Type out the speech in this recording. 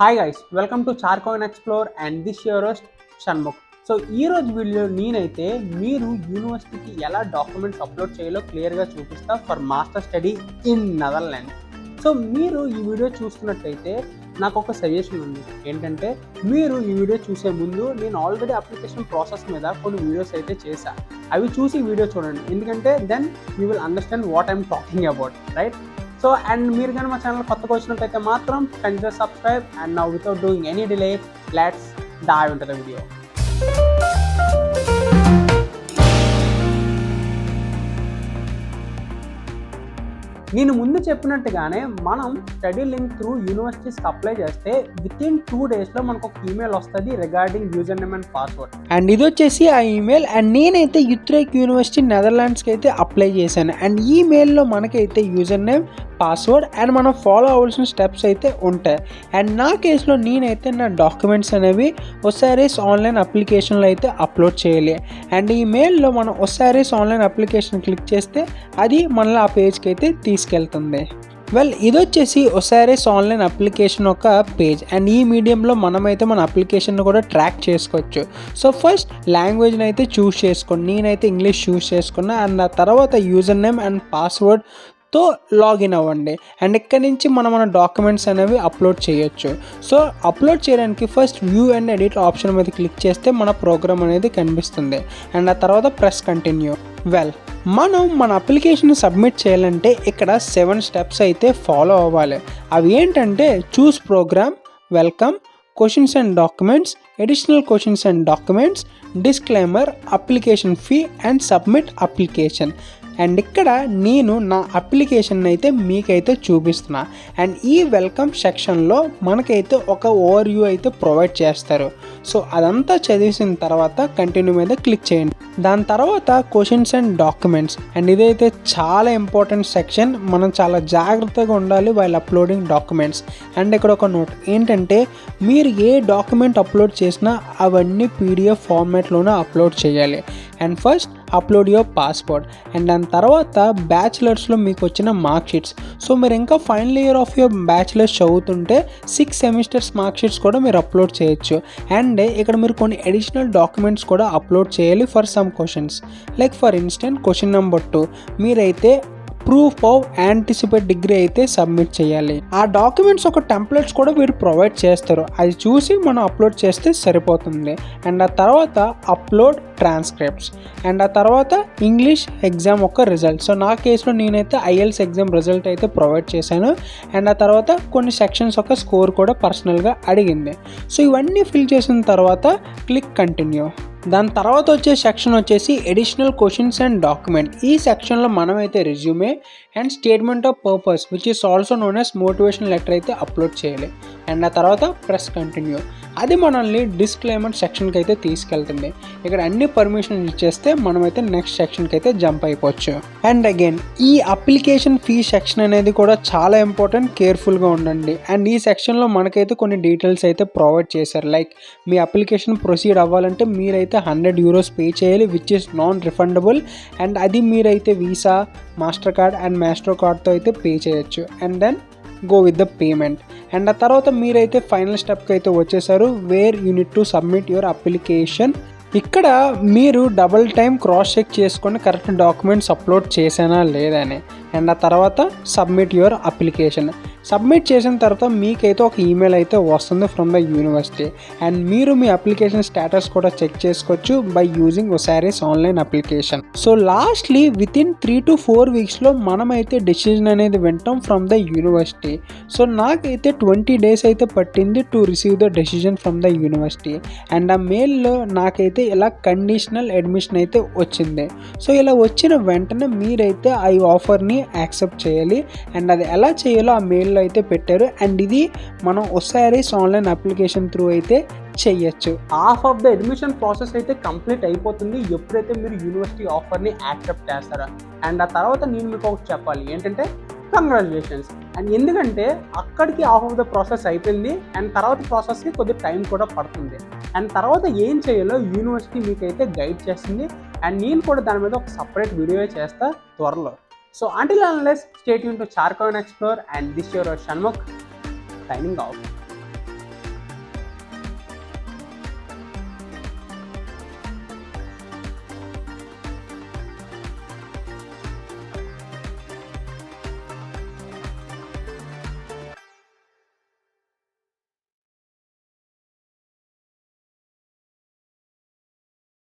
Hi guys, welcome to Charcoin explore and this your host Shanmukh. So ఈ రోజు video నేనైతే మీరు యూనివర్సిటీకి ఎలా డాక్యుమెంట్స్ అప్లోడ్ చేయాలో క్లియర్గా చూపిస్తా for master study in Netherland. So మీరు ఈ వీడియో చూస్తున్నట్టయితే నాకు ఒక సజెషన్ ఉంది. ఏంటంటే మీరు ఈ వీడియో చూసే ముందు నేను ఆల్రెడీ అప్లికేషన్ ప్రాసెస్ మీద కొన్ని వీడియోస్ అయితే చేశా. అవి చూసి వీడియో చూడండి, ఎందుకంటే then you will understand what I'm talking about, right? So and మీరు కానీ మా ఛానల్ కొత్తగా వచ్చినట్టయితే మాత్రం consider subscribe. And now without doing any delay let's dive into the video. నేను ముందు చెప్పినట్టుగానే మనం స్టడీ లింక్ త్రూ యూనివర్సిటీస్కి అప్లై చేస్తే విత్ ఇన్ 2 daysలో మనకు ఒక ఈమెయిల్ వస్తుంది regarding user name and password. And ఇది వచ్చేసి ఆ ఈమెయిల్. అండ్ నేనైతే యుత్రేక్ యూనివర్సిటీ నెదర్లాండ్స్కి అయితే అప్లై చేశాను. అండ్ ఈ మెయిల్లో మనకైతే యూజర్ నేమ్, పాస్వర్డ్ అండ్ మనం ఫాలో అవ్వాల్సిన స్టెప్స్ అయితే ఉంటాయి. అండ్ నా కేసులో నేనైతే నా డాక్యుమెంట్స్ అనేవి ఒసారీస్ ఆన్లైన్ అప్లికేషన్లో అయితే అప్లోడ్ చేయాలి. అండ్ ఈ మెయిల్లో మనం ఒసారీస్ ఆన్లైన్ అప్లికేషన్ క్లిక్ చేస్తే అది మనల్ని ఆ పేజ్కి అయితే తీసుకెళ్తుంది. ఇది వచ్చేసి ఒసారీస్ ఆన్లైన్ అప్లికేషన్ ఒక పేజ్. అండ్ ఈ మీడియంలో మనమైతే మన అప్లికేషన్ కూడా ట్రాక్ చేసుకోవచ్చు. సో ఫస్ట్ లాంగ్వేజ్ని అయితే చూస్ చేసుకోండి. నేనైతే ఇంగ్లీష్ చూస్ చేసుకున్నా. అండ్ ఆ తర్వాత యూజర్ నేమ్ అండ్ పాస్వర్డ్తో లాగిన్ అవ్వండి. అండ్ ఇక్కడ నుంచి మన డాక్యుమెంట్స్ అనేవి అప్లోడ్ చేయొచ్చు. సో అప్లోడ్ చేయడానికి first view and edit option మీద క్లిక్ చేస్తే మన ప్రోగ్రామ్ అనేది కనిపిస్తుంది. అండ్ ఆ తర్వాత ప్రెస్ కంటిన్యూ. మనం మన అప్లికేషన్ సబ్మిట్ చేయాలంటే ఇక్కడ 7 స్టెప్స్ అయితే ఫాలో అవ్వాలి. అవి ఏంటంటే choose program, welcome, questions and documents, additional questions and documents, disclaimer, application fee and submit application. And ఇక్కడ నేను నా అప్లికేషన్ అయితే మీకైతే చూపిస్తున్నా. అండ్ ఈ వెల్కమ్ సెక్షన్లో మనకైతే ఒక ఓవర్వ్యూ అయితే ప్రొవైడ్ చేస్తారు. సో అదంతా చదివిన తర్వాత కంటిన్యూ మీద క్లిక్ చేయండి. దాని తర్వాత క్వశ్చన్స్ అండ్ డాక్యుమెంట్స్. అండ్ ఇదైతే చాలా ఇంపార్టెంట్ సెక్షన్. మనం చాలా జాగ్రత్తగా ఉండాలి వైల్ అప్లోడింగ్ డాక్యుమెంట్స్. అండ్ ఇక్కడ ఒక నోట్ ఏంటంటే మీరు ఏ డాక్యుమెంట్ అప్లోడ్ చేసినా అవన్నీ PDF ఫార్మాట్లోనే అప్లోడ్ చేయాలి. And first upload your passport. And దాని తర్వాత బ్యాచిలర్స్లో మీకు వచ్చిన మార్క్ షీట్స్. సో మీరు ఇంకా final year of your bachelors చదువుతుంటే 6 సెమిస్టర్స్ మార్క్ షీట్స్ కూడా మీరు అప్లోడ్ చేయొచ్చు. అండ్ ఇక్కడ మీరు కొన్ని అడిషనల్ డాక్యుమెంట్స్ కూడా అప్లోడ్ చేయాలి for some questions. Like for instant question number 2 మీరైతే ప్రూఫ్ ఆఫ్ యాంటిసిపేట్ డిగ్రీ అయితే సబ్మిట్ చేయాలి. ఆ డాక్యుమెంట్స్ ఒక టెంప్లెట్స్ కూడా వీరు ప్రొవైడ్ చేస్తారు. అది చూసి మనం అప్లోడ్ చేస్తే సరిపోతుంది. అండ్ ఆ తర్వాత అప్లోడ్ ట్రాన్స్క్రిప్ట్స్. అండ్ ఆ తర్వాత ఇంగ్లీష్ ఎగ్జామ్ ఒక రిజల్ట్. సో నా కేసులో నేనైతే IELTS ఎగ్జామ్ రిజల్ట్ అయితే ప్రొవైడ్ చేశాను. అండ్ ఆ తర్వాత కొన్ని సెక్షన్స్ ఒక స్కోర్ కూడా పర్సనల్గా అడిగింది. సో ఇవన్నీ ఫిల్ చేసిన తర్వాత క్లిక్ కంటిన్యూ. దాని తర్వాత వచ్చే సెక్షన్ వచ్చేసి అడిషనల్ క్వశ్చన్స్ అండ్ డాక్యుమెంట్. ఈ సెక్షన్లో మనమైతే resume and statement of purpose which is also known as motivation letter అయితే అప్లోడ్ చేయాలి. అండ్ ఆ తర్వాత ప్రెస్ కంటిన్యూ. అది మనల్ని డిస్క్లైమర్ సెక్షన్కి అయితే తీసుకెళ్తుంది. ఇక్కడ అన్ని పర్మిషన్ ఇచ్చేస్తే మనమైతే నెక్స్ట్ సెక్షన్కి అయితే జంప్ అయిపోవచ్చు. అండ్ అగైన్ ఈ అప్లికేషన్ ఫీ సెక్షన్ అనేది కూడా చాలా ఇంపార్టెంట్, కేర్ఫుల్గా ఉండండి. అండ్ ఈ సెక్షన్లో మనకైతే కొన్ని డీటెయిల్స్ అయితే ప్రొవైడ్ చేశారు. లైక్ మీ అప్లికేషన్ ప్రొసీడ్ అవ్వాలంటే మీరైతే €100 పే చేయాలి which is non refundable. And అది మీరైతే visa, master card and master కార్డ్తో అయితే పే చేయొచ్చు. And then go with the payment. And ఆ తర్వాత మీరైతే ఫైనల్ స్టెప్కి అయితే వచ్చేసారు where you need to submit your application. ఇక్కడ మీరు డబుల్ టైం క్రాస్ చెక్ చేసుకొని కరెక్ట్ డాక్యుమెంట్స్ అప్లోడ్ చేసానా లేదని. అండ్ ఆ తర్వాత సబ్మిట్ యువర్ అప్లికేషన్. సబ్మిట్ చేసిన తర్వాత మీకైతే ఒక ఈమెయిల్ అయితే వస్తుంది ఫ్రమ్ ద యూనివర్సిటీ. అండ్ మీరు మీ అప్లికేషన్ స్టేటస్ కూడా చెక్ చేసుకోవచ్చు by using Osiris online application. So lastly within 3 to 4 వీక్స్లో మనమైతే డెసిజన్ అనేది వింటాం ఫ్రమ్ ద యూనివర్సిటీ. సో నాకైతే 20 days అయితే పట్టింది to receive the decision from the university. And ఆ మెయిల్లో నాకైతే ఇలా కండిషనల్ అడ్మిషన్ అయితే వచ్చింది. సో ఇలా వచ్చిన వెంటనే మీరైతే ఆ ఆఫర్ని యాక్సెప్ట్ చేయాలి. అండ్ అది ఎలా చేయాలో ఆ మెయిల్లో అయితే పెట్టారు. అండ్ ఇది మనం ఒసారీస్ ఆన్లైన్ అప్లికేషన్ త్రూ అయితే చెయ్యొచ్చు. Half of the admission process అయితే కంప్లీట్ అయిపోతుంది ఎప్పుడైతే మీరు యూనివర్సిటీ ఆఫర్ని యాక్సెప్ట్ చేస్తారో. అండ్ ఆ తర్వాత నేను మీకు ఒకటి చెప్పాలి ఏంటంటే కంగ్రాచులేషన్స్. అండ్ ఎందుకంటే అక్కడికి హాఫ్ ఆఫ్ ద ప్రాసెస్ అయిపోయింది. అండ్ తర్వాత ప్రాసెస్కి కొద్ది టైం కూడా పడుతుంది. అండ్ తర్వాత ఏం చేయాలో యూనివర్సిటీ మీకైతే గైడ్ చేస్తుంది. అండ్ నేను కూడా దాని మీద ఒక సపరేట్ వీడియో చేస్తా త్వరలో. So until and unless, stay tuned to Charcoin Explore and this is your Shanmukh signing off.